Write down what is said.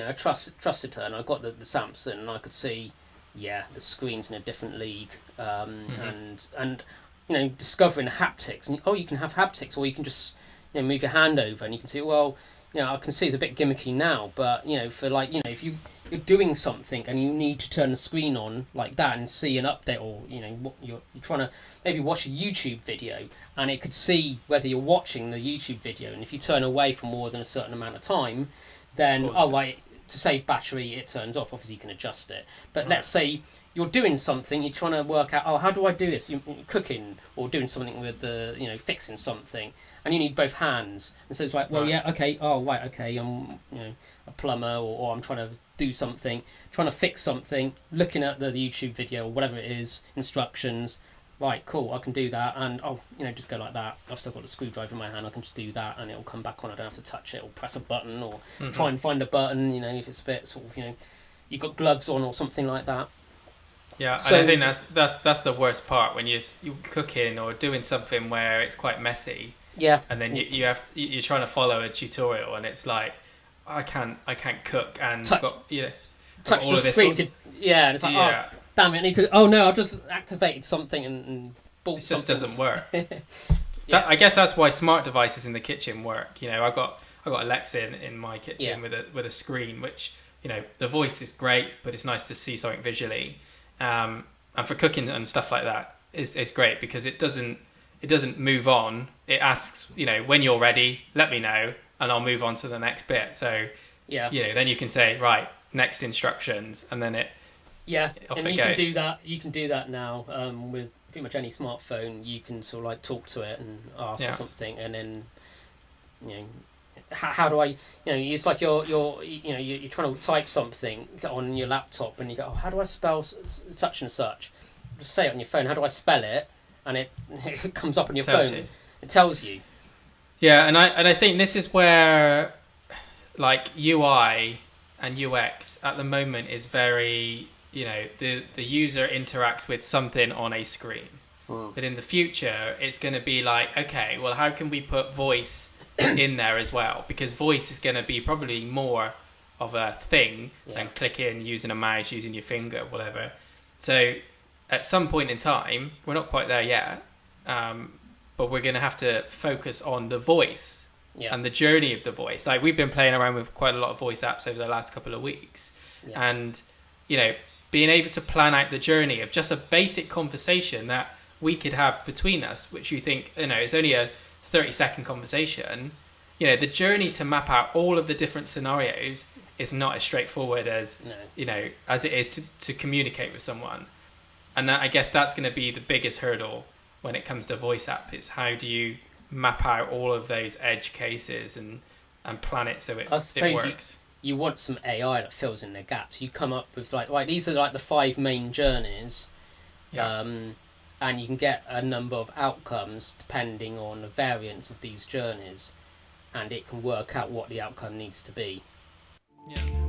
I trusted her, and I got the Samsung, and I could see, the screen's in a different league, and discovering haptics, and you can have haptics, or you can just move your hand over, and you can see, well, I can see it's a bit gimmicky now, but for if you're doing something and you need to turn the screen on like that and see an update, or what you're trying to maybe watch a YouTube video, and it could see whether you're watching the YouTube video, and if you turn away for more than a certain amount of time, then to save battery it turns off. Obviously you can adjust it, but let's say you're doing something, you're trying to work out, how do I do this? You're cooking or doing something with fixing something, and you need both hands. And so it's like, I'm a plumber, or I'm trying to do something, trying to fix something, looking at the YouTube video or whatever it is, instructions. Right, cool, I can do that, and just go like that. I've still got a screwdriver in my hand, I can just do that, and it'll come back on. I don't have to touch it or press a button or try and find a button. If it's a bit sort of you've got gloves on or something like that. Yeah, so, and I think that's the worst part, when you're cooking or doing something where it's quite messy. Yeah. And then you're trying to follow a tutorial, and it's like, I can't cook and touch all the screen. And it's like, damn it, I need to. Oh no, I've just activated something and bought it. Something. Just doesn't work. I guess that's why smart devices in the kitchen work. I've got Alexa in my kitchen with a screen, which the voice is great, but it's nice to see something visually. And for cooking and stuff like that, it's great because it doesn't move on. It asks, when you're ready, let me know, and I'll move on to the next bit. So then you can say, right, next instructions, and then can do that. You can do that now with pretty much any smartphone. You can sort of talk to it and ask for something, and then how do I? It's like you're trying to type something on your laptop, and you go, how do I spell such and such? Just say it on your phone. How do I spell it? And it comes up on your phone. It tells you. Yeah, and I think this is where UI and UX at the moment is very, the user interacts with something on a screen. But in the future, it's going to be like, okay, well, how can we put voice in there as well? Because voice is going to be probably more of a thing than clicking, using a mouse, using your finger, whatever. So at some point in time, we're not quite there yet, but we're going to have to focus on the voice and the journey of the voice. We've been playing around with quite a lot of voice apps over the last couple of weeks, and being able to plan out the journey of just a basic conversation that we could have between us, which you think is only a 30-second conversation. The journey to map out all of the different scenarios is not as straightforward as as it is to communicate with someone. And I guess that's going to be the biggest hurdle when it comes to voice app, is how do you map out all of those edge cases and plan it so it works. You want some AI that fills in the gaps. You come up with these are the 5 main journeys, and you can get a number of outcomes depending on the variance of these journeys, and it can work out what the outcome needs to be. Yeah.